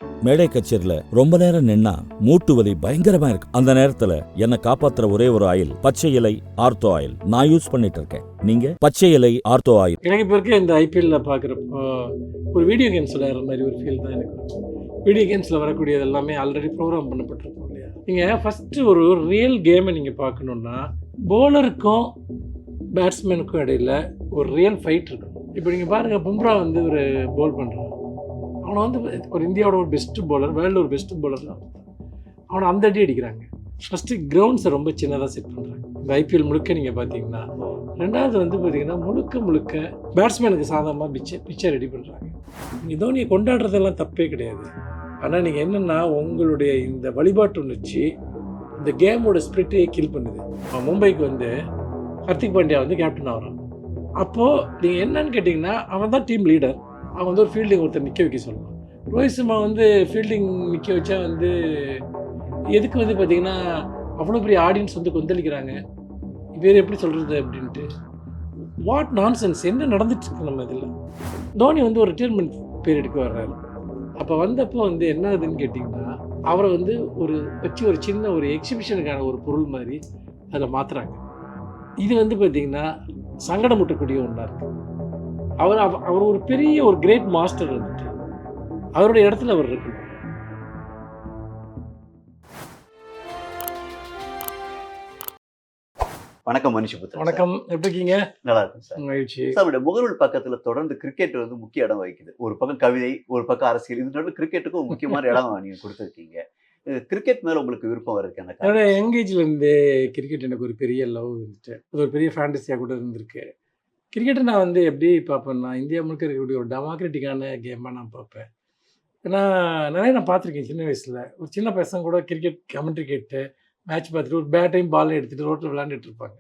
மேடை கச்சேரியில ரொம்ப நேரம் நின்னா மூட்டு வலி பயங்கரமா இருக்கு. அந்த நேரத்துல என்ன காப்பாத்துற ஒரே ஒரு ஆயில் பச்சை இலை ஆர்த்தோ ஆயில் நான் யூஸ் பண்ணிட்டு இருக்கேன். நீங்க பச்சை இலை ஆர்த்தோ ஆயில். எனக்கு இப்போ இருக்க இந்த ஐபிஎல்ல பார்க்குறப்போ ஒரு வீடியோ கேம்ஸ் விளையாடுற மாதிரி ஒரு ஃபீல் தான் எனக்கு. வீடியோ கேம்ஸில் வரக்கூடியது எல்லாமே ஆல்ரெடி ப்ரோக்ராம் பண்ணப்பட்டிருக்கோம் இல்லையா. நீங்கள் ஃபஸ்ட்டு ஒரு ரியல் கேமை நீங்கள் பார்க்கணுன்னா போலருக்கும் பேட்ஸ்மேனுக்கும் இடையில் ஒரு ரியல் ஃபைட் இருக்கும். இப்போ நீங்கள் பாருங்கள், பும்ரா வந்து ஒரு போல் பண்ணுறான். அவனை வந்து ஒரு இந்தியாவோட ஒரு பெஸ்ட்டு போலர், வேர்ல்டு ஒரு பெஸ்ட்டு போலர் தான். அவனை அந்த அடி அடிக்கிறாங்க. ஃபஸ்ட்டு கிரவுண்ட்ஸை ரொம்ப சின்னதாக செட் பண்ணுறாங்க. இந்த ஐபிஎல் முழுக்க நீங்கள் பார்த்தீங்கன்னா. ரெண்டாவது வந்து பார்த்தீங்கன்னா முழுக்க பேட்ஸ்மேனுக்கு சாதகமாக பிச்சை ரெடி பண்ணுறாங்க. நீங்கள் தோனியை கொண்டாடுறதெல்லாம் தப்பே கிடையாது. ஆனால் நீங்கள் என்னென்னா உங்களுடைய இந்த வழிபாட்டு உணர்ச்சி இந்த கேமோட ஸ்பிரிட்டையே கில் பண்ணுது. மும்பைக்கு வந்து ஹர்திக் பாண்டியா வந்து கேப்டன் ஆகிறான். அப்போது நீங்கள் என்னன்னு கேட்டிங்கன்னா, அவன் தான் டீம் லீடர். அவன் வந்து ஒரு ஃபீல்டிங் ஒருத்தர் நிற்க வைக்க சொல்லலாம். ரோஹித் சர்மா வந்து ஃபீல்டிங் நிற்க வச்சா வந்து எதுக்கு வந்து பார்த்திங்கன்னா அவ்வளோ பெரிய ஆடியன்ஸ் வந்து கொந்தளிக்கிறாங்க, வேறு எப்படி சொல்கிறது அப்படின்ட்டு. வாட் நான்சென்ஸ், என்ன நடந்துட்டுருக்கு நம்ம இதில். தோனி வந்து ஒரு ரிட்டையர்மெண்ட் பீரியடுக்கு வர்றாரு. அப்போ வந்தப்போ வந்து என்ன ஆகுதுன்னு கேட்டிங்கன்னா, அவரை வந்து ஒரு சின்ன ஒரு எக்ஸிபிஷனுக்கான ஒரு பொருள் மாதிரி அதில் மாற்றுறாங்க. இது வந்து பார்த்திங்கன்னா சங்கடமுட்டக்கூடிய ஒன்றா இருக்குது. அவர் ஒரு பெரிய ஒரு கிரேட் மாஸ்டர் வந்துட்டு அவருடைய இடத்துல அவர் இருக்கணும். வணக்கம் மனுஷபுத்திரன். வணக்கம், எப்படி இருக்கீங்க? நல்லா இருக்கும் சார். மகிழ்ச்சி. சார், முகநூல் பக்கத்துல தொடர்ந்து கிரிக்கெட் வந்து முக்கிய இடம் வகிக்குது. ஒரு பக்கம் கவிதை, ஒரு பக்கம் அரசியல், இது நடுவில் கிரிக்கெட்டுக்கும் ஒரு முக்கியமான இடம் நீங்க கொடுத்துருக்கீங்க. கிரிக்கெட் மேல உங்களுக்கு விருப்பம் இருக்கு? என்னோட யங்கேஜ்ல இருந்து கிரிக்கெட் எனக்கு ஒரு பெரிய லவ் வந்துட்டு, அது ஒரு பெரிய ஃபேண்டஸியாக கூட இருந்திருக்கு. கிரிக்கெட்டை நான் வந்து எப்படி பார்ப்பேன்னா, இந்தியா முழுக்க இருக்கக்கூடிய ஒரு டெமோக்ராட்டிக்கான கேமாக நான் பார்ப்பேன். ஏன்னா நான் பார்த்துருக்கேன் சின்ன வயசில். ஒரு சின்ன பசங்க கூட கிரிக்கெட் கமெண்ட்ரி கேட்டு மேட்ச் பார்த்துட்டு ஒரு பேட்டையும் பாலையும் எடுத்துகிட்டு ரோட்டில் விளையாண்டுட்டு இருப்பாங்க.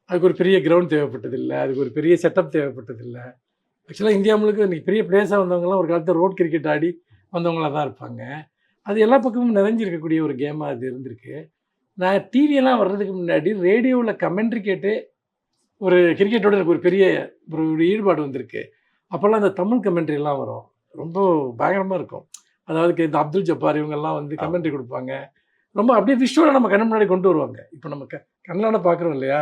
அதுக்கு ஒரு பெரிய கிரவுண்ட் தேவைப்பட்டதில்லை, அதுக்கு ஒரு பெரிய செட்டப் தேவைப்பட்டதில்லை. ஆக்சுவலாக இந்தியா முழுக்க இன்றைக்கி பெரிய பிளேயர்ஸாக வந்தவங்களாம் ஒரு காலத்தில் ரோட் கிரிக்கெட் ஆடி வந்தவங்களாக தான் இருப்பாங்க. அது எல்லா பக்கமும் நிறைஞ்சிருக்கக்கூடிய ஒரு கேமாக அது இருந்திருக்கு. நான் டிவியெல்லாம் வர்றதுக்கு முன்னாடி ரேடியோவில் கமெண்ட்ரி கேட்டு ஒரு கிரிக்கெட்டோட எனக்கு ஒரு பெரிய ஒரு ஈடுபாடு வந்திருக்கு. அப்போல்லாம் அந்த தமிழ் கமெண்ட்ரிலாம் வரும், ரொம்ப பயங்கரமாக இருக்கும். அதாவது இந்த அப்துல் ஜப்பார் இவங்கெல்லாம் வந்து கமெண்ட்ரி கொடுப்பாங்க. ரொம்ப அப்படியே விஷுவலாக நம்ம கண்ணு முன்னாடி கொண்டு வருவாங்க. இப்போ நம்ம கண்ணால பார்க்குறோம் இல்லையா.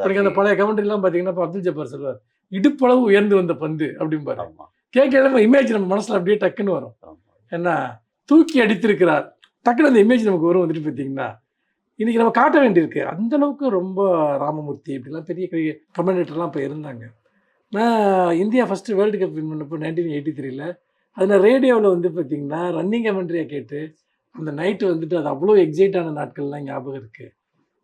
எனக்கு அந்த பழைய கமெண்ட்ரிலாம் பார்த்தீங்கன்னா, இப்போ அப்துல் ஜப்பார் சொல்லுவார், இடுப்பளவு உயர்ந்து வந்த பந்து அப்படிம்பாரு. கேட்க இமேஜ் நம்ம மனசில் அப்படியே டக்குன்னு வரும். ஏன்னா தூக்கி அடித்திருக்கிறார், டக்குன்னு அந்த இமேஜ் நமக்கு வரும். வந்துட்டு பார்த்தீங்கன்னா இன்றைக்கி நம்ம காட்ட வேண்டியிருக்கு. அந்தளவுக்கு ரொம்ப ராமமூர்த்தி இப்படிலாம் பெரிய கமெண்டேட்டர்லாம் இப்போ இருந்தாங்க. நான் India first world cup win பண்ணப்போ 1983 அது நான் ரேடியோவில் வந்து பார்த்திங்கன்னா ரன்னிங் கமெண்ட்ரியாக கேட்டு அந்த நைட்டு வந்துட்டு அது அவ்வளோ எக்ஸைட்டான நாட்கள்லாம் ஞாபகம் இருக்குது.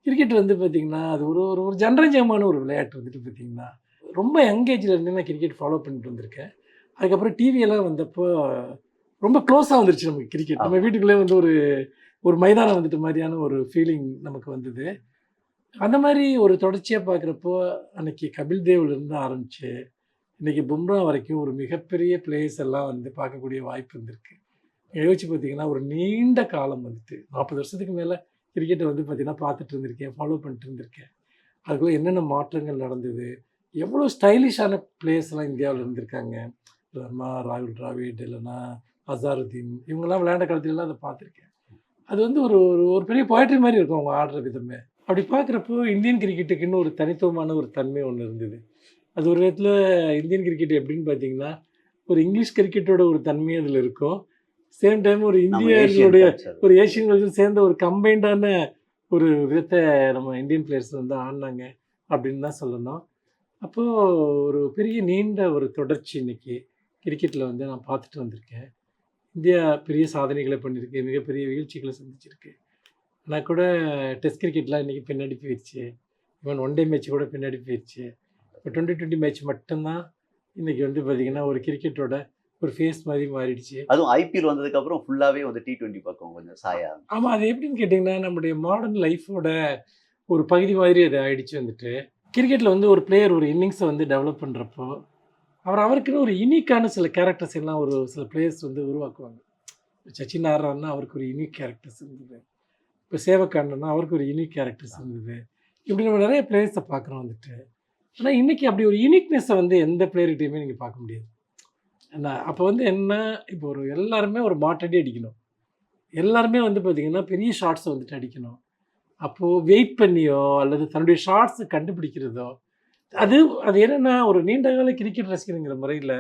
கிரிக்கெட் வந்து பார்த்திங்கன்னா அது ஒரு ஜனரஞ்சகமான ஒரு விளையாட்டு. வந்துட்டு பார்த்திங்கன்னா ரொம்ப யங்கேஜில் இருந்து நான் கிரிக்கெட் ஃபாலோ பண்ணிட்டு வந்திருக்கேன். அதுக்கப்புறம் டிவியெல்லாம் வந்தப்போ ரொம்ப க்ளோஸாக வந்துருச்சு நமக்கு கிரிக்கெட். நம்ம வீட்டுக்குள்ளே வந்து ஒரு மைதானம் வந்துட்டு மாதிரியான ஒரு ஃபீலிங் நமக்கு வந்தது. அந்த மாதிரி ஒரு தொடர்ச்சியாக பார்க்குறப்போ அன்றைக்கி கபில் தேவ்லேருந்து ஆரம்பித்து இன்றைக்கி பும்ரா வரைக்கும் ஒரு மிகப்பெரிய பிளேயர்ஸ் எல்லாம் வந்து பார்க்கக்கூடிய வாய்ப்பு இருந்திருக்கு. யோசிச்சு பார்த்தீங்கன்னா ஒரு நீண்ட காலம் வந்துட்டு 40 வருஷத்துக்கு மேலே கிரிக்கெட்டை வந்து பார்த்திங்கன்னா பார்த்துட்டு இருந்திருக்கேன், ஃபாலோ பண்ணிட்டு இருந்திருக்கேன். அதுக்குள்ளே என்னென்ன மாற்றங்கள் நடந்தது, எவ்வளோ ஸ்டைலிஷான பிளேயர்ஸ்லாம் இந்தியாவில் இருந்திருக்காங்க. ரமா, ராகுல் டிராவிட், இல்லைன்னா அசாருதீன், இவங்கெல்லாம் விளையாண்ட காலத்துலலாம் அதை பார்த்துருக்கேன். அது வந்து ஒரு பெரிய போய்ட்ரி மாதிரி இருக்கும் அவங்க ஆடுற விதமே. அப்படி பார்க்குறப்போ இந்தியன் கிரிக்கெட்டுக்குன்னு ஒரு தனித்துவமான ஒரு தன்மை ஒன்று இருந்தது. அது ஒரு விதத்தில் இந்தியன் கிரிக்கெட் எப்படின்னு பார்த்தீங்கன்னா ஒரு இங்கிலீஷ் கிரிக்கெட்டோட ஒரு தன்மை அதில் இருக்கும். சேம் டைம் ஒரு இந்தியர்களுடைய ஒரு ஏஷியன் சேர்ந்த ஒரு கம்பைண்டான ஒரு விதத்தை நம்ம இந்தியன் பிளேயர்ஸ் வந்து ஆடினாங்க அப்படின்னு தான் சொல்லணும். அப்போது ஒரு பெரிய நீண்ட ஒரு தொடர்ச்சி இன்றைக்கி கிரிக்கெட்டில் வந்து நான் பார்த்துட்டு வந்திருக்கேன். இந்தியா பெரிய சாதனைகளை பண்ணியிருக்கு, மிகப்பெரிய வீழ்ச்சிகளை சந்திச்சிருக்கு. ஆனால் கூட டெஸ்ட் கிரிக்கெட்லாம் இன்றைக்கி பின்னாடி போயிடுச்சு. ஈவன் ஒன் டே மேட்ச் கூட பின்னாடி போயிடுச்சு. இப்போ 2020 மேட்ச் மட்டும்தான் இன்றைக்கி வந்து பார்த்திங்கன்னா ஒரு கிரிக்கெட்டோட ஒரு ஃபேஸ் மாதிரி மாறிடுச்சு. அதுவும் ஐபிஎல் வந்ததுக்கப்புறம் ஃபுல்லாகவே வந்து T20 பக்கம் கொஞ்சம் சாயா. ஆமாம், அது எப்படின்னு கேட்டிங்கன்னா நம்முடைய மாடர்ன் லைஃபோட ஒரு பகுதி மாதிரி அது ஆகிடுச்சு. வந்துட்டு கிரிக்கெட்டில் வந்து ஒரு பிளேயர் ஒரு இன்னிங்ஸை வந்து டெவலப் பண்ணுறப்போ அவருக்குன்னு ஒரு யூனிக்கான சில கேரக்டர்ஸ் எல்லாம் ஒரு சில பிளேயர்ஸ் வந்து உருவாக்குவாங்க. சச்சின் ஆடுறாருன்னா அவருக்கு ஒரு யூனிக் கேரக்டர்ஸ் இருந்தது. இப்போ சேவக் ஆடுனா அவருக்கு ஒரு யூனிக் கேரக்டர்ஸ் இருந்தது. இப்படி நம்ம நிறைய பிளேயர்ஸை பார்க்குறோம் வந்துட்டு. ஆனால் இன்றைக்கி அப்படி ஒரு யூனிக்னஸை வந்து எந்த பிளேயர்கிட்டையுமே நீங்கள் பார்க்க முடியாது. அப்போ வந்து என்ன, இப்போ ஒரு எல்லாருமே ஒரு மாட்டடி அடிக்கணும். எல்லாருமே வந்து பார்த்தீங்கன்னா, பெரிய ஷாட்ஸை வந்துட்டு அடிக்கணும். அப்போது வெயிட் பண்ணியோ அல்லது தன்னுடைய ஷாட்ஸை கண்டுபிடிக்கிறதோ, அது அது என்னென்னா ஒரு நீண்ட கால கிரிக்கெட் ரசிகருங்கிற முறையில்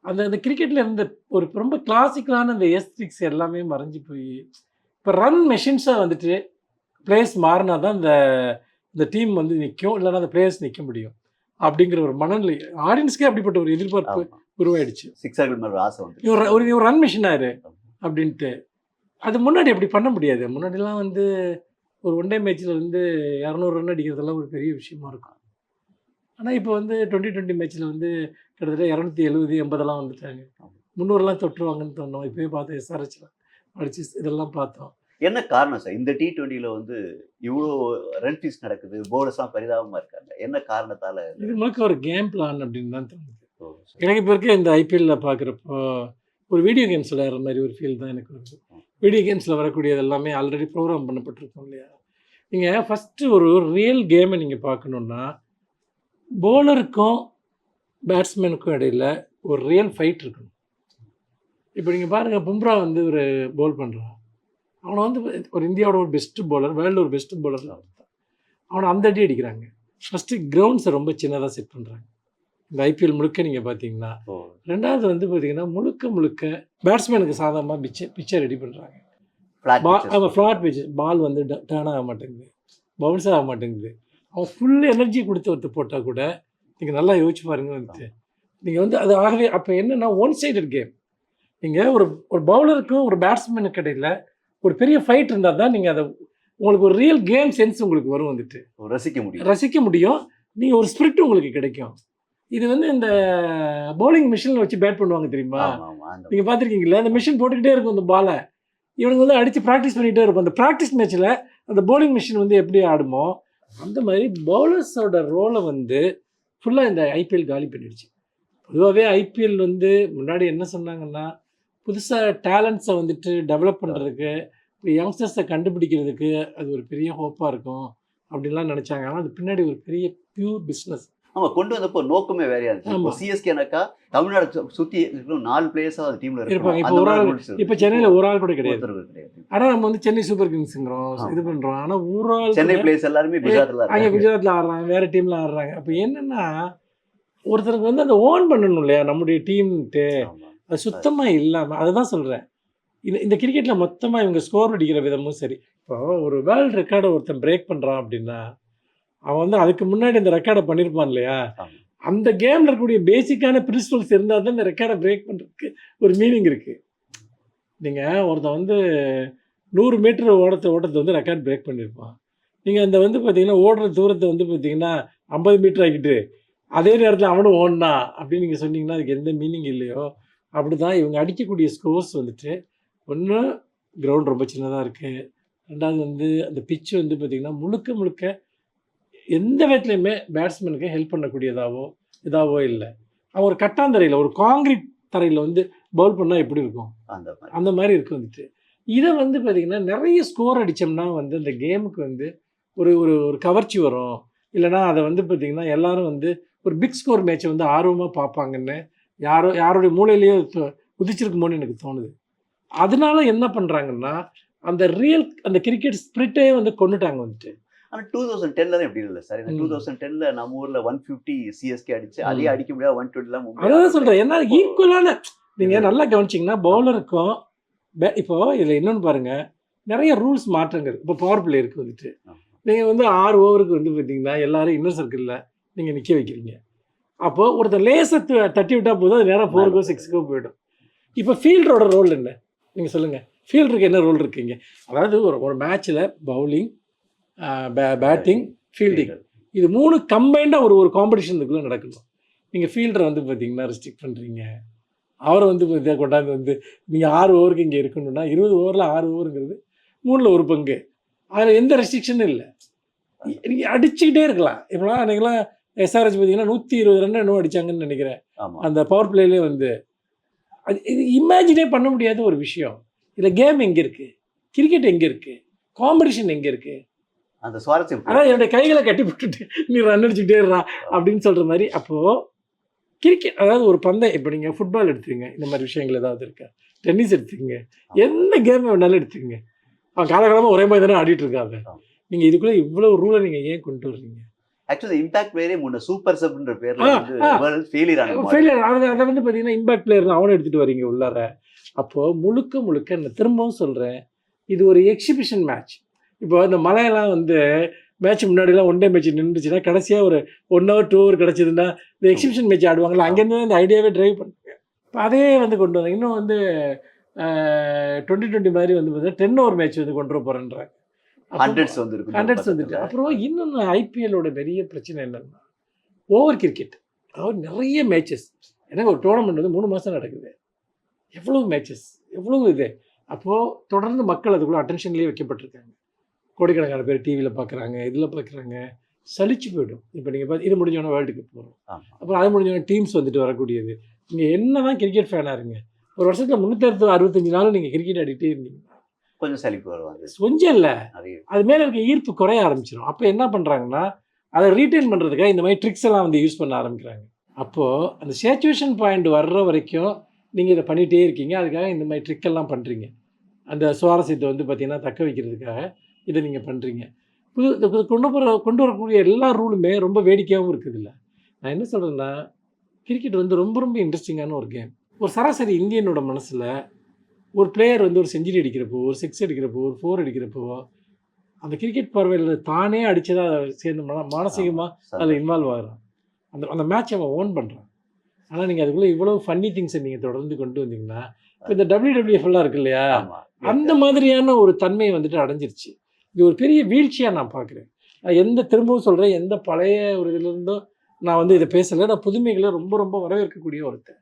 அந்த அந்த கிரிக்கெட்டில் இருந்த ஒரு ரொம்ப கிளாசிக்கலான அந்த எஸ்ட்ரிக்ஸ் எல்லாமே மறைஞ்சு போய் இப்போ ரன் மெஷின்ஸாக வந்துட்டு பிளேயர்ஸ் மாறினா தான் இந்த இந்த டீம் வந்து நிற்கும், இல்லைன்னா அந்த பிளேயர்ஸ் நிற்க முடியும் அப்படிங்கிற ஒரு மனநிலை ஆடியன்ஸ்க்கே அப்படிப்பட்ட ஒரு எதிர்பார்ப்பு உருவாயிடுச்சு. சிக்ஸர்கள் மேல ஆசை வந்து ஒரு ரன் மிஷின் ஆயிரு அப்படின்ட்டு. அது முன்னாடி அப்படி பண்ண முடியாது. முன்னாடிலாம் வந்து ஒரு ஒன் டே மேட்ச்சில் வந்து 200 ரன் அடிக்கிறதெல்லாம் ஒரு பெரிய விஷயமா இருக்கும். ஆனால் இப்போ வந்து 2020 மேட்ச்சில் வந்து கிட்டத்தட்ட 270, 80 வந்துட்டாங்க. 300 தொட்டுருவாங்கன்னு தோணும். இப்போயே பார்த்தோம் எஸ்ஆர்ஹெச்லாம் அடிச்சு இதெல்லாம் பார்த்தோம். என்ன காரணம் சார் இந்த T20ல வந்து இவ்வளோ ரன் பீஸ் நடக்குது, போலர்ஸ்லாம் பரிதாபமா இருக்காங்க, என்ன காரணத்தால? இது முழுக்க ஒரு கேம் பிளான் அப்படின்னு தான் தோணுது. எனக்கு இப்போ இருக்க இந்த ஐபிஎல்ல பார்க்குறப்போ ஒரு வீடியோ கேம்ஸ் விளையாடுற மாதிரி ஒரு ஃபீல் தான் எனக்கு வருது. வீடியோ கேம்ஸில் வரக்கூடியது எல்லாமே ஆல்ரெடி ப்ரோக்ராம் பண்ணப்பட்டிருக்கோம் இல்லையா. நீங்கள் ஃபஸ்ட்டு ஒரு ரியல் கேமை நீங்கள் பார்க்கணுன்னா போலருக்கும் பேட்ஸ்மேனுக்கும் இடையில் ஒரு ரியல் ஃபைட் இருக்கணும். இப்போ நீங்கள் பாருங்கள், பும்ரா வந்து ஒரு போல் பண்ணுறான். அவனை வந்து ஒரு இந்தியாவோட ஒரு பெஸ்ட்டு போலர், வேர்ல்டு ஒரு பெஸ்ட்டு போலர் தான். அவனை அந்த அடி அடிக்கிறாங்க. ஃபஸ்ட்டு கிரவுண்ட்ஸை ரொம்ப சின்னதாக செட் பண்ணுறாங்க. இந்த ஐபிஎல் முழுக்க நீங்கள் பார்த்தீங்கன்னா. ரெண்டாவது வந்து பார்த்தீங்கன்னா முழுக்க பேட்ஸ்மேனுக்கு சாதாரணமாக பிச்சை ரெடி பண்ணுறாங்க. ஃப்ளாட் பிச்சஸ், பால் வந்து டர்ன் ஆக மாட்டேங்குது, பவுன்ஸ் ஆக மாட்டேங்குது. அவன் ஃபுல் எனர்ஜி கொடுத்து ஒருத்த போட்டால் கூட நீங்கள் நல்லா யோசிச்சு பாருங்க வந்துட்டு நீங்கள் வந்து அது ஆகவே அப்போ என்னென்னா ஒன் சைடட் கேம். நீங்கள் ஒரு பவுலருக்கும் ஒரு பேட்ஸ்மேனுக்கு இடையில் ஒரு பெரிய ஃபைட் இருந்தால் தான் நீங்கள் அதை உங்களுக்கு ஒரு ரியல் கேம் சென்ஸ் உங்களுக்கு வரும் வந்துட்டு ரசிக்க முடியும். நீங்கள் ஒரு ஸ்பிரிட் உங்களுக்கு கிடைக்கும். இது வந்து இந்த பவுலிங் மிஷினில் வச்சு பேட் பண்ணுவாங்க தெரியுமா, நீங்கள் பார்த்துருக்கீங்களா? அந்த மிஷின் போட்டுக்கிட்டே இருக்கும் அந்த பாலை, இவனுக்கு வந்து அடித்து ப்ராக்டிஸ் பண்ணிகிட்டே இருக்கும். அந்த ப்ராக்டிஸ் மேட்ச்சில் அந்த பவுலிங் மிஷின் வந்து எப்படி ஆடுமோ அந்த மாதிரி பவுலர்ஸோட ரோலை வந்து ஃபுல்லாக இந்த ஐபிஎல் காலி பண்ணிடுச்சு. பொதுவாகவே ஐபிஎல் வந்து முன்னாடி என்ன சொன்னாங்கன்னா, புதுசாக டேலண்ட்ஸை வந்துட்டு டெவலப் பண்ணுறதுக்கு, யங்ஸ்டர்ஸை கண்டுபிடிக்கிறதுக்கு அது ஒரு பெரிய ஹோப்பாக இருக்கும் அப்படின்லாம் நினச்சாங்க. ஆனால் அது பின்னாடி ஒரு பெரிய பியூர் பிஸ்னஸ். ஆமாம், கொண்டு வந்தப்போ நோக்கமே வேறையா இருந்துச்சு. சிஎஸ்கேனாக்கா தமிழ்நாடு சுற்றி 4 பிளேயர்ஸாக அது டீமில் இருப்பாங்க. இப்போ ஒரு ஆள், இப்போ சென்னையில் ஒரு ஆள் கூட கிடையாது. ஆனால் நம்ம வந்து சென்னை சூப்பர் கிங்ஸுங்கிறோம், இது பண்ணுறோம். ஆனால் ஒரு ஆள் சென்னை பிளேயர்ஸ் எல்லாருமே குஜராத்தில் ஆடுறாங்க, வேறு டீமில் ஆடுறாங்க. அப்போ என்னென்னா ஒருத்தருக்கு வந்து அந்த ஓன் பண்ணணும் இல்லையா நம்முடைய டீம்ட்டு, அது சுத்தமாக இல்லாமல். அதை தான் சொல்கிறேன். இந்த கிரிக்கெட்டில் மொத்தமாக இவங்க ஸ்கோர் அடிக்கிற விதமும் சரி. இப்போ ஒரு வேர்ல்டு ரெக்கார்டை ஒருத்தன் பிரேக் பண்ணுறான் அப்படின்னா அவன் வந்து அதுக்கு முன்னாடி இந்த ரெக்கார்டை பண்ணியிருப்பான் இல்லையா. அந்த கேமில் இருக்கக்கூடிய பேசிக்கான பிரின்சிபல்ஸ் இருந்தால் தான் இந்த ரெக்கார்டை பிரேக் பண்ணுறதுக்கு ஒரு மீனிங் இருக்குது. நீங்கள் ஒருத்தன் வந்து 100 மீட்டர் ஓட்டத்தை வந்து ரெக்கார்ட் பிரேக் பண்ணியிருப்பான். நீங்கள் அந்த வந்து பார்த்தீங்கன்னா ஓடுற தூரத்தை வந்து பார்த்தீங்கன்னா 50 மீட்டர் ஆக்கிட்டு அதே நேரத்தில் அவனும் ஓடனா அப்படின்னு நீங்கள் சொன்னீங்கன்னா அதுக்கு எந்த மீனிங் இல்லையோ. அப்படி தான் இவங்க அடிக்கக்கூடிய ஸ்கோர்ஸ் வந்துட்டு, ஒன்று கிரவுண்ட் ரொம்ப சின்னதாக இருக்குது, ரெண்டாவது வந்து அந்த பிச்சு வந்து பார்த்திங்கன்னா முழுக்க எந்த விதத்துலையுமே பேட்ஸ்மேனுக்கு ஹெல்ப் பண்ணக்கூடியதாவோ இல்லை. அவன் ஒரு கட்டாந்தரையில், ஒரு காங்கிரீட் தரையில் வந்து பவுல் பண்ணால் எப்படி இருக்கும் அந்த மாதிரி இருக்குது வந்துட்டு. இதை வந்து பார்த்திங்கன்னா நிறைய ஸ்கோர் அடித்தோம்னா வந்து அந்த கேமுக்கு வந்து ஒரு ஒரு கவர்ச்சி வரும். இல்லைனா அதை வந்து பார்த்திங்கன்னா எல்லோரும் வந்து ஒரு பிக் ஸ்கோர் மேட்சை வந்து ஆர்வமாக பார்ப்பாங்கன்னு யாருடைய மூளையிலேயே உதிச்சிருக்குமோன்னு எனக்கு தோணுது. அதனால என்ன பண்ணுறாங்கன்னா அந்த கிரிக்கெட் ஸ்பிரிட்டே வந்து கொண்டுட்டாங்க வந்துட்டு. ஆனால் 2010 எப்படி இல்லை சார்? 2010 நம்ம ஊரில் 150 சிஎஸ்கே அடிச்சு அதே அடிக்க முடியாது, 120 அதான் சொல்கிறேன். என்ன ஈக்குவலான நீங்கள் நல்லா கவனிச்சிங்கன்னா பவுலருக்கும் இப்போ இதில் இன்னொன்று பாருங்கள், நிறைய ரூல்ஸ் மாற்றங்கள். இப்போ பவர் பிளே இருக்குது வந்துட்டு, நீங்கள் வந்து 6 ஓவருக்கு வந்து பார்த்தீங்கன்னா எல்லாரும் இன்னர் சர்க்கிளில் நீங்கள் நிற்க வைக்கிறீங்க. அப்போது ஒருத்தர் லேசை தட்டி விட்டால் போதும், அது நேராக 4கோ 6கோ போயிடும். இப்போ ஃபீல்டரோட ரோல் என்ன நீங்கள் சொல்லுங்கள்? ஃபீல்டருக்கு என்ன ரோல் இருக்குங்க? அதாவது ஒரு மேட்ச்சில் பவுலிங், பேட்டிங், ஃபீல்டிங், இது 3 கம்பைண்டாக ஒரு காம்படிஷனுக்குள்ளே நடக்கணும். நீங்கள் ஃபீல்டரை வந்து பார்த்தீங்கன்னா ரெஸ்ட்ரிக்ட் பண்ணுறீங்க. அவரை வந்து கொண்டாந்து வந்து நீங்கள் 6 ஓவருக்கு இங்கே இருக்கணும்னா 20 ஓவரில் 6 ஓவருங்கிறது 3ல் 1 பங்கு. அதில் எந்த ரெஸ்ட்ரிக்ஷனும் இல்லை, நீங்கள் அடிச்சுக்கிட்டே இருக்கலாம். இப்போலாம் அன்றைக்கெல்லாம் எஸ்ஆர்ஹெச் பார்த்தீங்கன்னா 120 ரன் இன்னும் அடித்தாங்கன்னு நினைக்கிறேன் அந்த பவர் பிளேலே வந்து. இது இமேஜினே பண்ண முடியாத ஒரு விஷயம். இதில் கேம் எங்கே இருக்குது, கிரிக்கெட் எங்கே இருக்குது, காம்படிஷன் எங்கே இருக்குது, அந்த சுவாரஸ்யம். ஆனால் என்னுடைய கைகளை கட்டி போட்டுட்டு நீ ரன் அடிச்சுக்கிட்டே இருறான் அப்படின்னு சொல்கிற மாதிரி. அப்போது கிரிக்கெட் அதாவது ஒரு பந்தயம் இப்போ நீங்கள் ஃபுட்பால் எடுத்துக்கங்க, இந்த மாதிரி விஷயங்கள் ஏதாவது இருக்கா? டென்னிஸ் எடுத்துக்கங்க, எந்த கேம் வேணாலும் எடுத்துக்கங்க. அவன் காலகாலமாக ஒரே மாதிரி தானே ஆடிட்டு இருக்காங்க. நீங்கள் இதுக்குள்ளே இவ்வளோ ரூலை நீங்கள் ஏன் கொண்டு வர்றீங்க? ஆக்சுவலி இம்பாக்ட் பிளேயரே முன்ன சூப்பர் சப்ன்ற பேர்ல ஆ, வந்து ஆ. வேர்ல்ட் ஃபெயிலியர் ஆன மாதிரி. ஃபெயிலியர் அதை வந்து பார்த்தீங்கன்னா இம்பாக்ட் பிளேயர் அவனை எடுத்துகிட்டு வரீங்க உள்ளார. அப்போது முழுக்க நான் திரும்பவும் சொல்கிறேன், இது ஒரு எக்ஸிபிஷன் மேட்ச். இப்போ இந்த மலையெல்லாம் வந்து மேட்ச் முன்னாடிலாம் ஒன் டே மேட்ச் நின்றுச்சுன்னா கடைசியாக ஒரு 1 hour 2 hour கிடச்சிதுன்னா இந்த எக்ஸிபிஷன் மேட்ச் ஆடுவாங்கல்ல, அங்கேருந்து அந்த ஐடியாவே ட்ரைவ் பண்ணுறாங்க. இப்போ அதே வந்து கொண்டு வராங்க. இன்னும் வந்து 2020 மாதிரி வந்து பார்த்தீங்கன்னா 10 over மேட்ச் வந்து கொண்டு வர போகிறேன்றாங்க. ஹண்ட்ரட்ஸ் வந்து இருக்கு. ஹண்ட்ரட்ஸ் வந்துட்டு. அப்புறம் இன்னொன்று ஐபிஎல்லோட பெரிய பிரச்சனை என்னன்னா ஓவர் கிரிக்கெட். அதாவது நிறைய மேட்சஸ். ஏன்னா ஒரு டோர்னமெண்ட் வந்து 3 மாதம் நடக்குது. எவ்வளவு மேட்சஸ், எவ்வளவு இது. அப்போது தொடர்ந்து மக்கள் அதுக்குள்ளே அட்டென்ஷன்லேயே வைக்கப்பட்டிருக்காங்க. கோடிக்கணக்கான பேர் டிவியில் பார்க்குறாங்க, இதில் பார்க்குறாங்க. சலிச்சு போய்டும். இப்போ நீங்கள் பார்த்து இது முடிஞ்சோன்னா வேர்ல்டு கப் போகிறோம். அப்புறம் அது முடிஞ்சோன்னா டீம்ஸ் வந்துட்டு வரக்கூடியது. நீங்கள் என்ன தான் கிரிக்கெட் ஃபேனாக இருங்க, ஒரு வருஷத்தில் 365 நாளும் நீங்கள் கிரிக்கெட் ஆடிட்டே இருந்தீங்கன்னா கொஞ்சம் சலிப்பு வருவாங்க. கொஞ்சம் இல்லை, அது மேலே இருக்க ஈர்ப்பு குறைய ஆரம்பிச்சிடும். அப்போ என்ன பண்ணுறாங்கன்னா அதை ரீட்டைன் பண்ணுறதுக்காக இந்த மாதிரி ட்ரிக்ஸ் எல்லாம் வந்து யூஸ் பண்ண ஆரம்பிக்கிறாங்க. அப்போது அந்த சேச்சுவேஷன் பாயிண்ட் வர்ற வரைக்கும் நீங்கள் இதை பண்ணிகிட்டே இருக்கீங்க. அதுக்காக இந்த மாதிரி ட்ரிக்கெல்லாம் பண்ணுறீங்க. அந்த சுவாரஸ்யத்தை வந்து பார்த்திங்கன்னா தக்க வைக்கிறதுக்காக இதை நீங்கள் பண்ணுறீங்க. கொண்டு வரக்கூடிய எல்லா ரூலுமே ரொம்ப வேடிக்கையாகவும் இருக்குது. இல்லை, நான் என்ன சொல்கிறேன்னா கிரிக்கெட் வந்து ரொம்ப ரொம்ப இன்ட்ரெஸ்டிங்கான ஒரு கேம். ஒரு சராசரி இந்தியனோட மனசில் ஒரு பிளேயர் வந்து ஒரு செஞ்சுரி அடிக்கிறப்போ, ஒரு 6 அடிக்கிறப்போ, ஒரு 4 அடிக்கிறப்போ அந்த கிரிக்கெட் பார்வையில் தானே அடித்ததாக சேர்ந்து மானசீகமாக அதில் இன்வால்வ் ஆகிறான். அந்த மேட்ச் அவன் ஓன் பண்ணுறான். ஆனால் நீங்கள் அதுக்குள்ளே இவ்வளோ ஃபன்னி திங்ஸை நீங்கள் தொடர்ந்து கொண்டு வந்தீங்கன்னா இப்போ இந்த WWF எல்லாம் இருக்கு இல்லையா, அந்த மாதிரியான ஒரு தன்மையை வந்துட்டு அடைஞ்சிருச்சு. இது ஒரு பெரிய வீழ்ச்சியாக நான் பார்க்குறேன். நான் திரும்பவும் சொல்கிறேன், எந்த பழைய ஒரு இதுலேருந்தோ நான் வந்து இதை பேசலை. நான் புதுமைகளை ரொம்ப ரொம்ப வரவேற்கக்கூடிய ஒருத்தர்.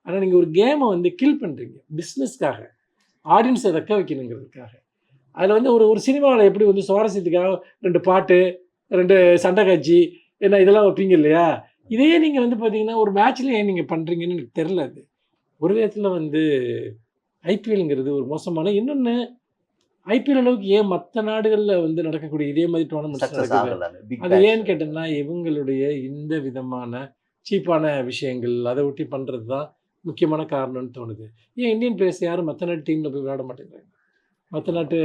ஆனால் நீங்கள் ஒரு கேமை வந்து கில் பண்ணுறீங்க பிஸ்னஸ்க்காக, ஆடியன்ஸை தக்க வைக்கணுங்கிறதுக்காக. அதில் வந்து ஒரு சினிமாவில் எப்படி வந்து சுவாரஸ்யத்துக்காக 2 பாட்டு 2 சண்டை காட்சி என்ன இதெல்லாம் வைப்பீங்க இல்லையா, இதே நீங்கள் வந்து பார்த்தீங்கன்னா ஒரு மேட்ச்சில் ஏன் நீங்கள் பண்ணுறீங்கன்னு எனக்கு தெரில. அது ஒரு விதத்தில் வந்து ஐபிஎல்ங்கிறது ஒரு மோசமான, இன்னொன்று ஐபிஎல் அளவுக்கு ஏன் மற்ற நாடுகளில் வந்து நடக்கக்கூடிய இதே மாதிரி டோர்னமெண்ட்ஸ் நடக்குது, அது ஏன்னு கேட்டோம்னா இவங்களுடைய இந்த விதமான சீப்பான விஷயங்கள் அதை ஒட்டி பண்ணுறது தான் முக்கியமான காரணம்னு தோணுது. ஏன் இந்தியன் பிளேயர்ஸ் யாரும் மற்ற நாட்டு டீமில் போய் விளையாட மாட்டேங்கிறாங்க, மற்ற நாட்டு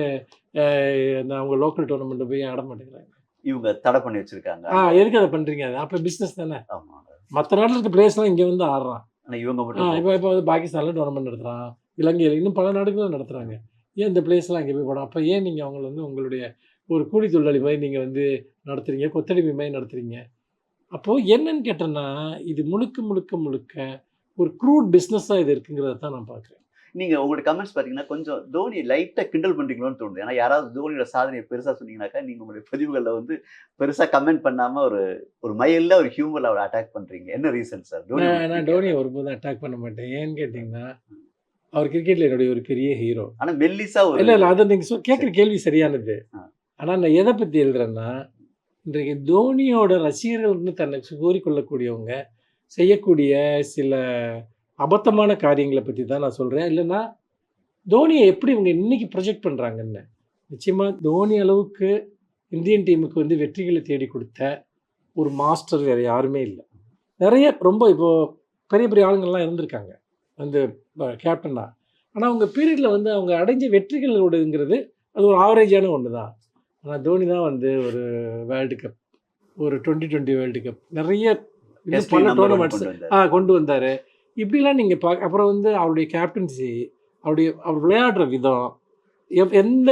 அவங்க லோக்கல் டோர்னமெண்ட்டில் போய் ஆட மாட்டேங்கிறாங்க. இவங்க தடை பண்ணி வச்சிருக்காங்க. எதுக்கு அதை பண்ணுறீங்க? அது அப்போ பிஸ்னஸ் தானே. மற்ற நாட்டில் இருக்க பிளேயர்ஸ்லாம் இங்கே வந்து ஆடுறான். இவங்க மட்டும் இப்போ வந்து பாகிஸ்தானில் டோர்னமெண்ட் நடத்துகிறான், இலங்கையில் இன்னும் பல நாடுகளும் நடத்துகிறாங்க. ஏன் இந்த பிளேஸ்லாம் இங்கே போய் போடும்? அப்போ ஏன் நீங்கள் அவங்கள வந்து உங்களுடைய ஒரு கூலி தொழிலாளி மாதிரி நீங்கள் வந்து நடத்துகிறீங்க, கொத்தடிமை மாதிரி நடத்துகிறீங்க? அப்போது என்னன்னு கேட்டேன்னா இது முழுக்க ஒரு க்ரூட் பிஸ்னஸாக இது இருக்குங்கிறத தான் நான் பார்க்குறேன். நீங்கள் உங்களோட கமெண்ட்ஸ் பார்த்தீங்கன்னா கொஞ்சம் தோனி லைட்டாக கிண்டல் பண்ணுறீங்களோன்னு தோணுது. ஏன்னா யாராவது தோனியோட சாதனையை பெருசாக சொன்னீங்கன்னாக்கா நீங்கள் உங்களுடைய பதிவுகளில் வந்து பெருசாக கமெண்ட் பண்ணாமல் ஒரு மைல்டாக ஒரு ஹியூமரில் அவரை அட்டாக் பண்ணுறீங்க. என்ன ரீசன் சார்? நான் தோனியை ஒருபோதும் அட்டாக் பண்ண மாட்டேன். ஏன்னு கேட்டிங்கன்னா அவர் கிரிக்கெட்டில் என்னுடைய ஒரு பெரிய ஹீரோ. ஆனால் மெல்லிசா இல்லை அதை நீங்கள் கேட்குற கேள்வி சரியானது. ஆனால் நான் எதை பற்றி எழுதுறேன்னா இன்றைக்கு தோனியோட ரசிகர்கள்னு தன்னை கோரிக்கொள்ளக்கூடியவங்க செய்யக்கூடிய சில அபத்தமான காரியங்களை பற்றி தான் நான் சொல்கிறேன். இல்லைன்னா தோனியை எப்படி இவங்க இன்றைக்கி ப்ரொஜெக்ட் பண்ணுறாங்கன்னு. நிச்சயமாக தோனி அளவுக்கு இந்தியன் டீமுக்கு வந்து வெற்றிகளை தேடி கொடுத்த ஒரு மாஸ்டர் வேறு யாருமே இல்லை. நிறைய ரொம்ப இப்போது பெரிய பெரிய ஆளுங்கள்லாம் இருந்திருக்காங்க வந்து கேப்டனாக. ஆனால் அவங்க பீரியடில் வந்து அவங்க அடைஞ்ச வெற்றிகளோடுங்கிறது அது ஒரு ஆவரேஜான ஒன்று தான். ஆனால் தோனி தான் வந்து ஒரு வேர்ல்டு கப், ஒரு 2020 வேர்ல்டு கப், நிறைய பல டோர்னமெண்ட்ஸ் கொண்டு வந்தார். இப்படிலாம் நீங்கள் அப்புறம் வந்து அவருடைய கேப்டன்சி, அவர் விளையாடுற விதம், எந்த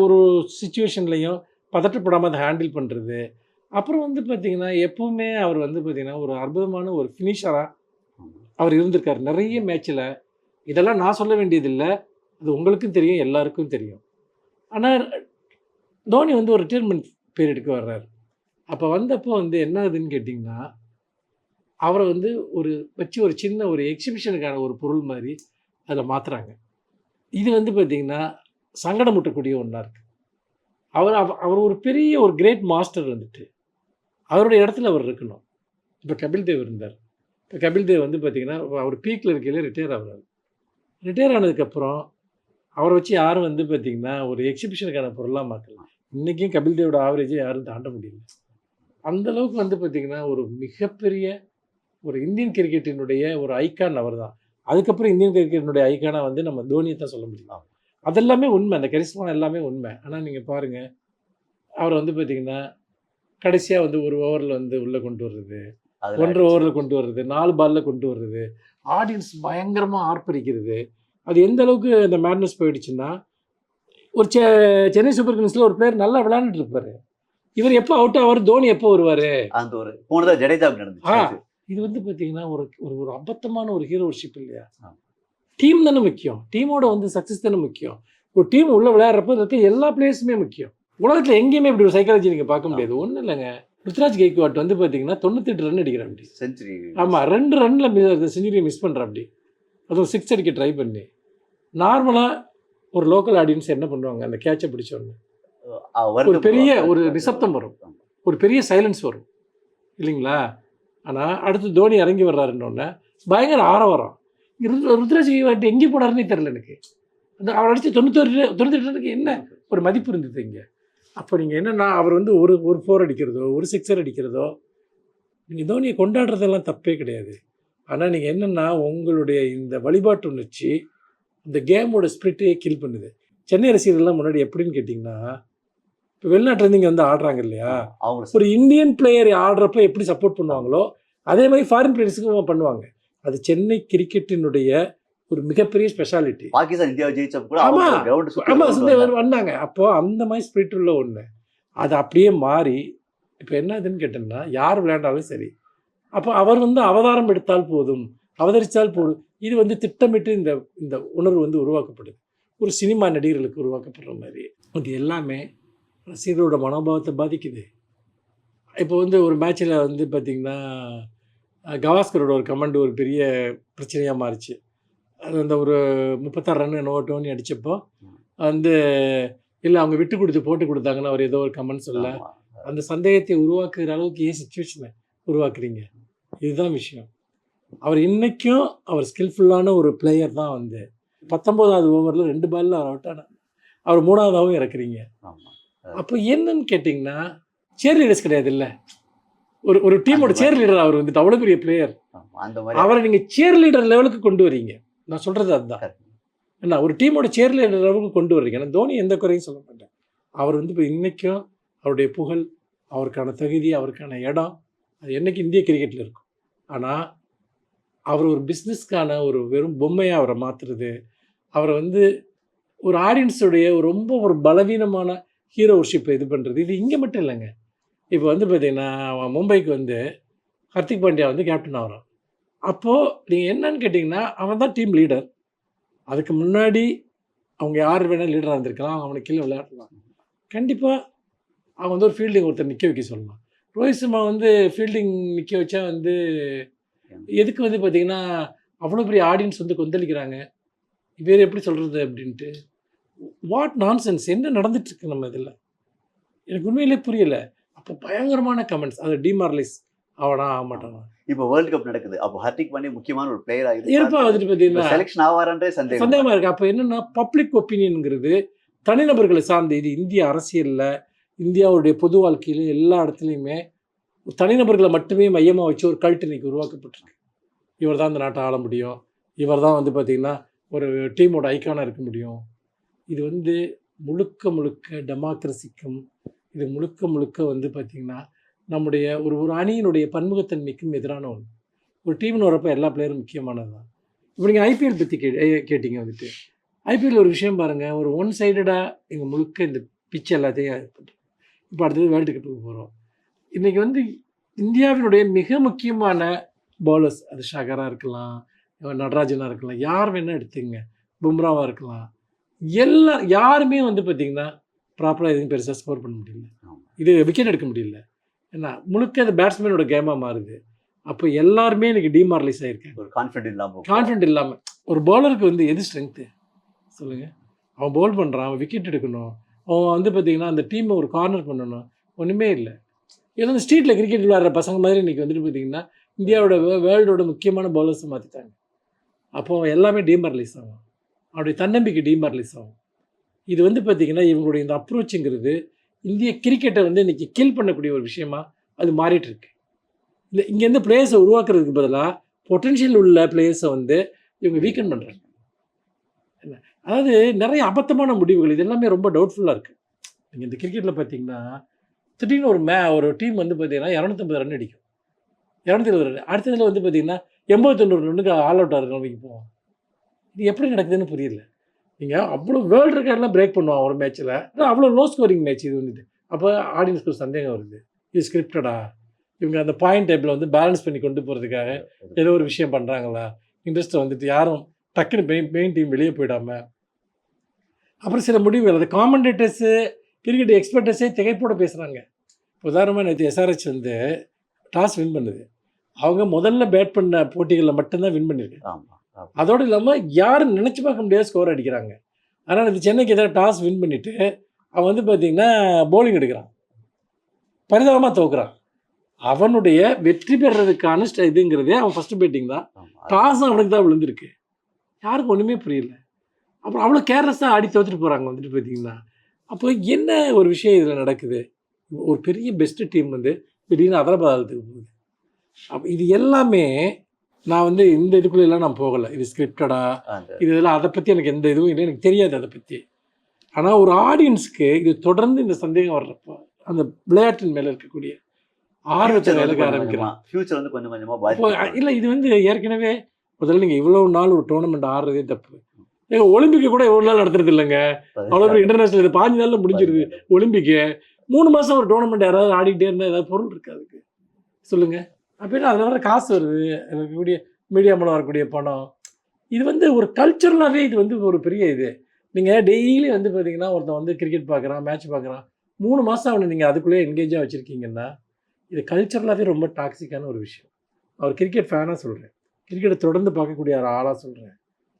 ஒரு சுச்சுவேஷன்லையும் பதட்டப்படாமல் அதை ஹேண்டில் பண்ணுறது. அப்புறம் வந்து பார்த்திங்கன்னா எப்போவுமே அவர் வந்து பார்த்திங்கன்னா ஒரு அற்புதமான ஒரு ஃபினிஷராக அவர் இருந்திருக்கார் நிறைய மேட்ச்சில். இதெல்லாம் நான் சொல்ல வேண்டியதில்லை, அது உங்களுக்கும் தெரியும், எல்லாருக்கும் தெரியும். ஆனால் தோனி வந்து ஒரு ரிட்டைர்மெண்ட் பீரியடுக்கு வர்றார். அப்போ வந்தப்போ வந்து என்ன ஆகுதுன்னு கேட்டிங்கன்னா அவரை வந்து ஒரு சின்ன ஒரு எக்ஸிபிஷனுக்கான ஒரு பொருள் மாதிரி அதில் மாற்றுறாங்க. இது வந்து பார்த்திங்கன்னா சங்கடமூட்டக்கூடிய ஒன்றா இருக்குது. அவர் ஒரு பெரிய ஒரு கிரேட் மாஸ்டர் வந்துட்டு அவருடைய இடத்துல அவர் இருக்கணும். இப்போ கபில் தேவ் இருந்தார். இப்போ கபில் தேவ் வந்து பார்த்திங்கன்னா அவர் பீக்கில் இருக்கையிலே ரிட்டையர் ஆகிறார். ரிட்டையர் ஆனதுக்கப்புறம் அவரை வச்சு யாரும் வந்து பார்த்திங்கன்னா ஒரு எக்ஸிபிஷனுக்கான பொருளாக மாற்றலாம். இன்றைக்கும் கபில் தேவோட ஆவரேஜை யாரும் தாண்ட முடியல. அந்தளவுக்கு வந்து பார்த்திங்கன்னா ஒரு மிகப்பெரிய ஒரு இந்தியன் கிரிக்கெட்டினுடைய ஒரு ஐக்கான் அவர் தான். அதுக்கப்புறம் இந்தியன் கிரிக்கெட்டினுடைய ஐக்கானா வந்து நம்ம தோனியை தான் சொல்ல முடியும். அதெல்லாமே உண்மை, அந்த கரிஸ்மா எல்லாமே உண்மை. ஆனால் நீங்கள் பாருங்கள், அவர் வந்து பார்த்தீங்கன்னா கடைசியாக வந்து ஒரு ஓவரில் வந்து உள்ளே கொண்டு வர்றது, 1.5 ஓவரில் கொண்டு வர்றது, 4 பாலில் கொண்டு வர்றது, ஆடியன்ஸ் பயங்கரமாக ஆர்ப்பரிக்கிறது. அது எந்த அளவுக்கு அந்த மேட்னஸ் போயிடுச்சுன்னா, ஒரு சென்னை சூப்பர் கிங்ஸில் ஒரு பிளேயர் நல்லா விளையாண்டுட்டு இருப்பாரு, இவர் எப்போ அவுட் ஆவார், தோனி எப்போ வருவார். அந்த ஒரு போனதா ஜடேஜாவுக்கு நடந்துச்சு. இது வந்து பார்த்தீங்கன்னா ஒரு ஒரு அபத்தமான ஒரு ஹீரோஷிப் இல்லையா? டீம் தானே முக்கியம், டீமோட வந்து சக்ஸஸ் தானே முக்கியம். ஒரு டீம் உள்ள விளையாடுறப்ப இருக்க எல்லா பிளேயர்ஸுமே முக்கியம். உலகத்தில் எங்கேயுமே இப்படி ஒரு சைக்காலஜி நீங்கள் பார்க்க முடியாது. ஒன்றும் இல்லைங்க, ருத்ராஜ் கெய்க்வாட் வந்து பார்த்தீங்கன்னா 98 ரன் அடிக்கிறார் அப்படி, செஞ்சுரி. ஆமாம், 2 ரன்னில் செஞ்சுரியை மிஸ் பண்ணுறான் அப்படி, அதுவும் 6 அடிக்க ட்ரை பண்ணி. நார்மலாக ஒரு லோக்கல் ஆடியன்ஸ் என்ன பண்ணுவாங்க, அந்த கேட்சை பிடிச்சோன்னு ஒரு பெரிய ஒரு நிசப்தம் வரும், ஒரு பெரிய சைலன்ஸ் வரும் இல்லைங்களா? ஆனால் அடுத்து தோனி இறங்கி வர்றாருன்னொன்னே பயங்கர ஆரவாரம். ருத்ராஜ் கெய்க்வாட் எங்கே போனாருன்னே தெரில எனக்கு. அந்த அவர் அடித்து 98 ரனுக்கு என்ன ஒரு மதிப்பு இருந்தது இங்கே. அப்போ நீங்கள் என்னென்னா, அவர் வந்து ஒரு 4 அடிக்கிறதோ, ஒரு 6 அடிக்கிறதோ, நீங்கள் தோனியை கொண்டாடுறதெல்லாம் தப்பே கிடையாது. ஆனால் நீங்கள் என்னென்னா, உங்களுடைய இந்த வழிபாட்டு உணர்ச்சி இந்த கேமோட ஸ்பிரிட்டையே கில் பண்ணுது. சென்னை ரசிகர்கள்லாம் முன்னாடி எப்படின்னு கேட்டிங்கன்னா, இப்போ வெளிநாட்டிலேருந்து இங்கே வந்து ஆடுறாங்க இல்லையா, ஒரு இந்தியன் பிளேயர் ஆடுறப்ப எப்படி சப்போர்ட் பண்ணுவாங்களோ அதே மாதிரி ஃபாரின் பிளேயர்ஸுக்கும் பண்ணுவாங்க. அது சென்னை கிரிக்கெட்டினுடைய ஒரு மிகப்பெரிய ஸ்பெஷாலிட்டி. பாகிஸ்தான் இந்தியாவை ஜெயிச்சப்ப கூட வந்தாங்க. அப்போது அந்த மாதிரி ஸ்பிரிட் உள்ள ஒன்று அது அப்படியே மாறி இப்போ என்னதுன்னு கேட்டோம்னா, யார் விளையாண்டாலும் சரி, அப்போ அவர் வந்து அவதாரம் எடுத்தால் போதும், அவதரித்தால் போதும். இது வந்து திட்டமிட்டு இந்த இந்த உணர்வு வந்து உருவாக்கப்படுது, ஒரு சினிமா நடிகர்களுக்கு உருவாக்கப்படுற மாதிரி. அது எல்லாமே ரசிகர்களோட மனோபாவத்தை பாதிக்குது. இப்போ வந்து ஒரு மேட்சில் வந்து பார்த்திங்கன்னா, கவாஸ்கரோட ஒரு கமெண்ட் ஒரு பெரிய பிரச்சனையாக மாறிச்சு. அது வந்து ஒரு 36 ரன் என்னவோ டோனி அடித்தப்போ வந்து இல்லை அவங்க விட்டு கொடுத்து போட்டு கொடுத்தாங்கன்னு அவர் ஏதோ ஒரு கமெண்ட் சொல்ல, அந்த சந்தேகத்தை உருவாக்குற அளவுக்கு ஏன் சுச்சுவேஷனை உருவாக்குறீங்க? இதுதான் விஷயம். அவர் இன்றைக்கும் அவர் ஸ்கில்ஃபுல்லான ஒரு பிளேயர் தான். வந்து 19வது ஓவரில் 2 பாலில் அவர் அவுட் ஆனார், அவர் 3ஆவதாகவும் இறக்குறீங்க. அப்போ என்னன்னு கேட்டிங்கன்னா, சேர் லீடர்ஸ் கிடையாது இல்லை, ஒரு டீமோட சேர் லீடர் அவர் வந்துட்டு அவ்வளோ பெரிய பிளேயர். அவரை நீங்கள் சேர் லீடர் லெவலுக்கு கொண்டு வரீங்க. நான் சொல்கிறது அதுதான் என்ன, ஒரு டீமோட சேர் லீடர் லெவலுக்கு கொண்டு வர்றீங்க. ஏன்னா தோனி எந்த குறையும் சொல்ல மாட்டேன். அவர் வந்து இப்போ இன்றைக்கும் அவருடைய புகழ், அவருக்கான தகுதி, அவருக்கான இடம் அது என்றைக்கு இந்திய கிரிக்கெட்டில் இருக்கும். ஆனால் அவர் ஒரு பிஸ்னஸ்க்கான ஒரு வெறும் பொம்மையாக அவரை மாற்றுறது, அவரை வந்து ஒரு ஆடியன்ஸுடைய ரொம்ப ஒரு பலவீனமான ஹீரோஷிப்பை இது பண்ணுறது, இது இங்கே மட்டும் இல்லைங்க. இப்போ வந்து பார்த்தீங்கன்னா, மும்பைக்கு வந்து ஹர்திக் பாண்டியா வந்து கேப்டன் ஆகிறான். அப்போது நீங்கள் என்னன்னு கேட்டிங்கன்னா, அவன் தான் டீம் லீடர். அதுக்கு முன்னாடி அவங்க யார் வேணால் லீடராக இருந்திருக்கலாம், அவனுக்கு கீழே விளையாடலாம். கண்டிப்பாக அவன் வந்து ஒரு ஃபீல்டிங் ஒருத்தர் நிற்க வைக்க சொல்லலாம். ரோஹித் சர்மா வந்து ஃபீல்டிங் நிற்க வச்சா வந்து எதுக்கு வந்து பார்த்திங்கன்னா அவ்வளோ பெரிய ஆடியன்ஸ் வந்து கொந்தளிக்கிறாங்க, வேறு எப்படி சொல்கிறது அப்படின்ட்டு. வாட் நான்சென்ஸ், என்ன நடந்துட்டுருக்கு நம்ம இதில்? எனக்கு உண்மையிலே புரியலை. அப்போ பயங்கரமான கமெண்ட்ஸ், அதை டிமாரலைஸ் ஆவனா ஆக மாட்டானா. இப்போ வேர்ல்டு கப் நடக்குது, அப்போ ஹர்திக் பாண்டியா முக்கியமான ஒரு பிளேயராக இருப்பா வந்துட்டு பார்த்தீங்கன்னா செலெக்ஷன் ஆவாரன்றே சந்தேகமாக இருக்குது. அப்போ என்னென்னா, பப்ளிக் ஒப்பீனியனுங்கிறது தனிநபர்களை சார்ந்து. இது இந்திய அரசியலில், இந்தியாவுடைய பொது வாழ்க்கையில் எல்லா இடத்துலையுமே தனிநபர்களை மட்டுமே மையமாக வச்சு ஒரு கல்ட் இன்னைக்கு உருவாக்கப்பட்டிருக்கு. இவர் தான் இந்த நாட்டை ஆள முடியும், இவர் தான் வந்து பார்த்திங்கன்னா ஒரு டீமோட ஐக்கானாக இருக்க முடியும். இது வந்து முழுக்க முழுக்க டெமோக்ரஸிக்கும், இது முழுக்க முழுக்க வந்து பார்த்திங்கன்னா நம்முடைய ஒரு அணியினுடைய பன்முகத்தன்மைக்கும் எதிரான ஒன்று. ஒரு டீம்னு வரப்போ எல்லா பிளேயரும் முக்கியமானது தான். இப்போ நீங்கள் ஐபிஎல் பற்றி கேட்டிங்க. வந்துட்டு ஐபிஎல் ஒரு விஷயம் பாருங்கள், ஒரு ஒன் சைடடாக எங்கள் முழுக்க இந்த பிச் எல்லாத்தையும் இப்போ அடுத்தது வேர்ல்டு கப்புக்கு போகிறோம். இன்றைக்கி வந்து இந்தியாவினுடைய மிக முக்கியமான பவுலர்ஸ், அது ஷகராக இருக்கலாம், நடராஜனாக இருக்கலாம், யார் வேணால் எடுத்துங்க, பும்ராவாக இருக்கலாம், யாருமே வந்து பார்த்திங்கன்னா ப்ராப்பராக எதுவும் பெருசாக ஸ்கோர் பண்ண முடியல, இது விக்கெட் எடுக்க முடியல. ஏன்னா முழுக்க அது பேட்ஸ்மேனோட கேமாக மாறுது. அப்போ எல்லாருமே இன்றைக்கி டிமாரலைஸ் ஆகிருக்காங்க. ஒரு கான்ஃபிடென்ட் இல்லாமல் ஒரு பவுலருக்கு வந்து எது ஸ்ட்ரென்த்து சொல்லுங்கள்? அவன் பவுல் பண்ணுறான், அவன் விக்கெட் எடுக்கணும், அவன் வந்து பார்த்திங்கன்னா அந்த டீமை ஒரு கார்னர் பண்ணணும், ஒன்றுமே இல்லை. ஏதோ இந்த ஸ்ட்ரீட்டில் கிரிக்கெட் விளையாடுற பசங்க மாதிரி இன்றைக்கி வந்துட்டு பார்த்திங்கன்னா இந்தியாவோட வேர்ல்டோட முக்கியமான பவுலர்ஸை மாற்றிட்டாங்க. அப்போது எல்லாமே டிமாரலைஸ் ஆகும், அவருடைய தன்னம்பிக்கை டிமாரலைஸ் ஆகும். இது வந்து பார்த்திங்கன்னா இவங்களுடைய இந்த அப்ரோச்சுங்கிறது இந்திய கிரிக்கெட்டை வந்து இன்றைக்கி கில் பண்ணக்கூடிய ஒரு விஷயமா அது மாறிட்டு இருக்கு. இல்லை இங்கேருந்து பிளேயர்ஸை உருவாக்குறதுக்கு பதிலாக பொட்டென்ஷியல் உள்ள பிளேயர்ஸை வந்து இவங்க வீக்கெண்ட் பண்ணுறாங்க. என்ன அதாவது நிறைய அபத்தமான முடிவுகள், இது எல்லாமே ரொம்ப டவுட்ஃபுல்லாக இருக்குது. நீங்கள் இந்த கிரிக்கெட்டில் பார்த்தீங்கன்னா திடீர்னு ஒரு டீம் வந்து பார்த்தீங்கன்னா 250 ரன் அடிக்கும், 220 ரன். அடுத்ததில் வந்து பார்த்தீங்கன்னா 80-90 ரன்னுக்கு ஆல் அவுட் ஆகிற நிலைமைக்கு போவோம். இது எப்படி நடக்குதுன்னு புரியல. நீங்கள் அவ்வளோ வேர்ல்டு ரெக்கார்ட்லாம் பிரேக் பண்ணுவான் ஒரு மேட்ச்சில், அவ்வளோ லோ ஸ்கோரிங் மேட்ச் இது வந்துட்டு. அப்போ ஆடியன்ஸ்க்கு ஒரு சந்தேகம் வருது, இது ஸ்கிரிப்டடா, இவங்க அந்த பாயிண்ட் டேபிள் வந்து பேலன்ஸ் பண்ணி கொண்டு போகிறதுக்காக ஏதோ ஒரு விஷயம் பண்ணுறாங்களா, இன்ட்ரெஸ்ட்டை வந்துட்டு யாரும் டக்குன்னு மெயின் டீம் வெளியே போயிடாமல். அப்புறம் சில முடிவுகள் அது காமெண்டேட்டர்ஸு கிரிக்கெட் எக்ஸ்பர்ட்டர்ஸே திகைப்போட பேசுகிறாங்க. உதாரணமாக நேற்று SRH வந்து டாஸ் வின் பண்ணுது. அவங்க முதல்ல பேட் பண்ண போட்டிகளில் மட்டும்தான் வின் பண்ணியிருக்கு. அதோடு இல்லாமல் யாரும் நினச்சி பார்க்க முடியாத ஸ்கோர் அடிக்கிறாங்க. ஆனால் இந்த சென்னைக்கு எதாவது டாஸ் வின் பண்ணிவிட்டு அவன் வந்து பார்த்திங்கன்னா போலிங் எடுக்கிறான், பரிதாபமாக தோக்குறான். அவனுடைய வெற்றி பெறுறதுக்கான இதுங்கிறதே அவன் ஃபஸ்ட்டு பேட்டிங் தான், டாஸும் அவனுக்கு தான் விழுந்திருக்கு. யாருக்கும் ஒன்றுமே புரியல. அப்புறம் அவ்வளோ கேர்லெஸ்ஸாக ஆடி தோற்றுட்டு போகிறாங்க வந்துட்டு பார்த்தீங்கன்னா. அப்போ என்ன ஒரு விஷயம் இதில் நடக்குது, ஒரு பெரிய பெஸ்ட்டு டீம் வந்து திடீர்னு அதரபாதத்துக்கு போகுது. அப்போ இது எல்லாமே நான் வந்து இந்த இதுக்குள்ளெல்லாம் நான் போகலை, இது ஸ்கிரிப்டடா இது இதெல்லாம் அதை பற்றி எனக்கு எந்த இதுவும் இல்லை, எனக்கு தெரியாது அதை பற்றி. ஆனால் ஒரு ஆடியன்ஸுக்கு இது தொடர்ந்து இந்த சந்தேகம் வர்றப்போ அந்த விளையாட்டின் மேலே இருக்கக்கூடிய ஆர்வத்தை வேலைக்கு ஆரம்பிக்கலாம். ஃபியூச்சர் வந்து கொஞ்சம் கொஞ்சமாக இல்லை இது வந்து ஏற்கனவே முதல்ல நீங்கள் இவ்வளோ நாள் ஒரு டோர்னமெண்ட் ஆடுறதே தப்பு. ஏங்க ஒலிம்பிக்கு கூட எவ்வளோ நாள் நடத்துறது இல்லைங்க, அவ்வளோ பேர் இன்டர்நேஷனல் இது 5 நாளில் முடிஞ்சிருது. ஒலிம்பிக்கு 3 மாதம் ஒரு டோர்னமெண்ட் யாராவது ஆடிக்கிட்டே இருந்தால் ஏதாவது பொருள் இருக்குது அதுக்கு சொல்லுங்கள். அப்படின்னா அதில் வர காசு வருது, இருக்கக்கூடிய மீடியா மூலம் வரக்கூடிய பணம். இது வந்து ஒரு கல்ச்சர்லாகவே இது வந்து ஒரு பெரிய இது. நீங்கள் டெய்லி வந்து பார்த்தீங்கன்னா ஒருத்தன் வந்து கிரிக்கெட் பார்க்குறான், மேட்ச் பார்க்குறான், 3 மாதம் அவனை நீங்கள் அதுக்குள்ளேயே என்கேஜாக வச்சுருக்கீங்கன்னா இது கல்ச்சர்லாகவே ரொம்ப டாக்ஸிக்கான ஒரு விஷயம். அவர் கிரிக்கெட் ஃபேனாக சொல்கிறேன், கிரிக்கெட்டை தொடர்ந்து பார்க்கக்கூடிய ஒரு ஆளாக சொல்கிறேன்,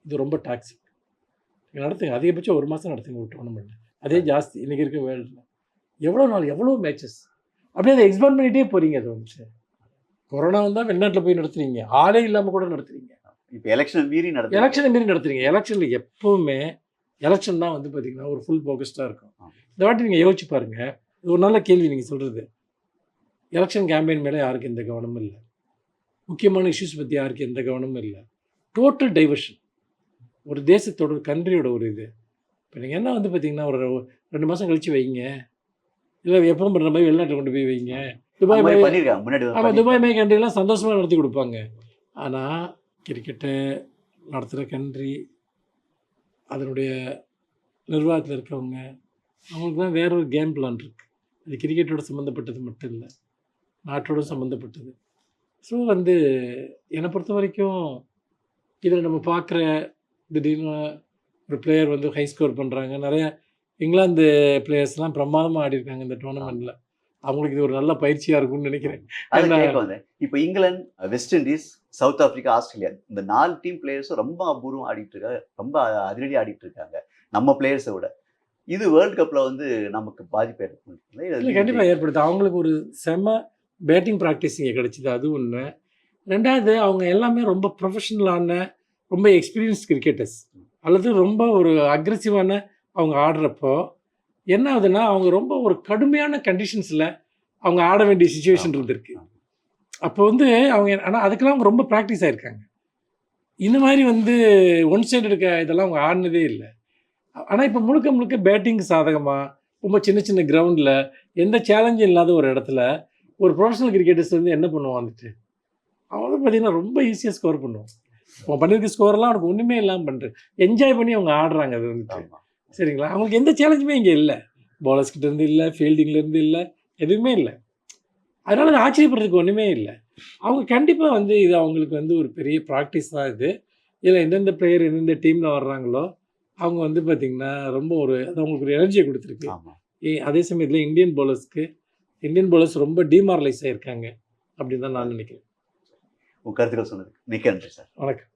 இது ரொம்ப டாக்ஸிக். நீங்கள் நடத்துங்க, அதிகபட்சம் 1 மாதம் நடத்துங்க ஒரு டோர்னமெண்ட், அதே ஜாஸ்தி இன்றைக்கி இருக்க வேர்ல்டில். எவ்வளோ நாள் எவ்வளோ மேட்சஸ் அப்படியே அதை எக்ஸ்பேண்ட் பண்ணிகிட்டே போகிறீங்க. அது வந்துச்சு கொரோனா வந்தால் வெளிநாட்டில் போய் நடத்துறீங்க, ஆளே இல்லாமல் கூட நடத்துறீங்க. இப்போ எலெக்ஷனை மீறி நடத்துறீங்க. எலெக்ஷனில் எப்போவுமே எலெக்ஷன் தான் வந்து பார்த்திங்கன்னா ஒரு ஃபுல் ஃபோக்கஸ்டாக இருக்கும். இந்த வாட்டி நீங்கள் யோசிச்சு பாருங்கள், இது ஒரு நல்ல கேள்வி நீங்கள் சொல்கிறது. எலெக்ஷன் கேம்பெயின் மேலே யாருக்கு எந்த கவனமும் இல்லை, முக்கியமான இஷ்யூஸ் பற்றி யாருக்கு எந்த கவனமும் இல்லை, டோட்டல் டைவர்ஷன். ஒரு தேசத்தோட கண்ட்ரியோட ஒரு இது. இப்போ நீங்கள் என்ன வந்து பார்த்திங்கன்னா ஒரு 2 மாதம் கழித்து வைங்க, இல்லை எப்பவும் பண்ணுற மாதிரி வெளிநாட்டில் கொண்டு போய் வைங்க. துபாய் மை கண்ட்ரிலாம் சந்தோஷமாக நடத்தி கொடுப்பாங்க. ஆனால் கிரிக்கெட்டை நடத்துகிற கண்ட்ரி, அதனுடைய நிர்வாகத்தில் இருக்கவங்க, அவங்களுக்கு தான் வேற ஒரு கேம் பிளான் இருக்குது. அது கிரிக்கெட்டோட சம்மந்தப்பட்டது மட்டும் இல்லை, நாட்டோட சம்மந்தப்பட்டது. ஸோ வந்து என்னை பொறுத்த வரைக்கும் இதில் நம்ம பார்க்குற திடீர்னு ஒரு பிளேயர் வந்து ஹை ஸ்கோர் பண்ணுறாங்க. நிறைய இங்கிலாந்து பிளேயர்ஸ்லாம் பிரமாதமாக ஆடி இருக்காங்க இந்த டோர்னமெண்ட்டில். அவங்களுக்கு இது ஒரு நல்ல பயிற்சியாக இருக்கும்னு நினைக்கிறேன். இப்போ England, west Indies, south Africa, Australia இந்த 4 டீம் பிளேயர்ஸும் ரொம்ப அபூர்வம் ஆடிட்டு இருக்காங்க, ரொம்ப அதிரடி ஆடிட்டு இருக்காங்க நம்ம பிளேயர்ஸை விட. இது வேர்ல்டு கப்பில் வந்து நமக்கு பாதிப்பு ஏற்படுது. கண்டிப்பாக ஏற்படுது. அவங்களுக்கு ஒரு செம்ம பேட்டிங் ப்ராக்டிஸ் இங்கே கிடச்சிது, அது ஒன்று. 2வது அவங்க எல்லாமே ரொம்ப ப்ரொஃபஷனலான, ரொம்ப எக்ஸ்பீரியன்ஸ் கிரிக்கெட்டர்ஸ், அல்லது ரொம்ப ஒரு அக்ரெசிவான அவங்க ஆடுறப்போ என்ன ஆகுதுன்னா அவங்க ரொம்ப ஒரு கடுமையான கண்டிஷன்ஸில் அவங்க ஆட வேண்டிய சுச்சுவேஷன் இருந்திருக்கு. அப்போ வந்து அவங்க ஆனால் அதுக்கெல்லாம் அவங்க ரொம்ப ப்ராக்டிஸ் ஆகிருக்காங்க. இந்த மாதிரி வந்து ஒன் சைடு இருக்க இதெல்லாம் அவங்க ஆடினதே இல்லை. ஆனால் இப்போ முழுக்க முழுக்க பேட்டிங் சாதகமாக ரொம்ப சின்ன சின்ன கிரவுண்டில் எந்த சேலஞ்சும் இல்லாத ஒரு இடத்துல ஒரு ப்ரொஃபஷனல் கிரிக்கெட்டர்ஸ் வந்து என்ன பண்ணுவான் வந்துட்டு அவன் வந்து பார்த்திங்கன்னா ரொம்ப ஈஸியாக ஸ்கோர் பண்ணுவான். அவன் பண்ணியிருக்க ஸ்கோரெல்லாம் அவனுக்கு ஒன்றுமே இல்லாமல் பண்ணுறது என்ஜாய் பண்ணி அவங்க ஆடுறாங்க. அது வந்துட்டு சரிங்களா, அவங்களுக்கு எந்த சேலஞ்சுமே இங்கே இல்லை, பாலர்ஸ்கிட்ட இருந்து இல்லை, ஃபீல்டிங்லேருந்து இல்லை, எதுவுமே இல்லை. அதனால் அது ஆச்சரியப்படுறதுக்கு ஒன்றுமே இல்லை. அவங்க கண்டிப்பாக வந்து இது அவங்களுக்கு வந்து ஒரு பெரிய ப்ராக்டிஸ் தான் இது. இதில் எந்தெந்த பிளேயர் எந்தெந்த டீமில் வர்றாங்களோ அவங்க வந்து பார்த்திங்கன்னா ரொம்ப அது அவங்களுக்கு ஒரு எனர்ஜியை கொடுத்துருக்கு. அதே சமயத்தில் இந்தியன் பவுலர்ஸ் ரொம்ப டிமாரலைஸ் ஆகியிருக்காங்க அப்படின்னு தான் நான் நினைக்கிறேன். உங்கள் கருத்துக்கள் சொன்னதுக்கு மிக்க நன்றி சார். வணக்கம்.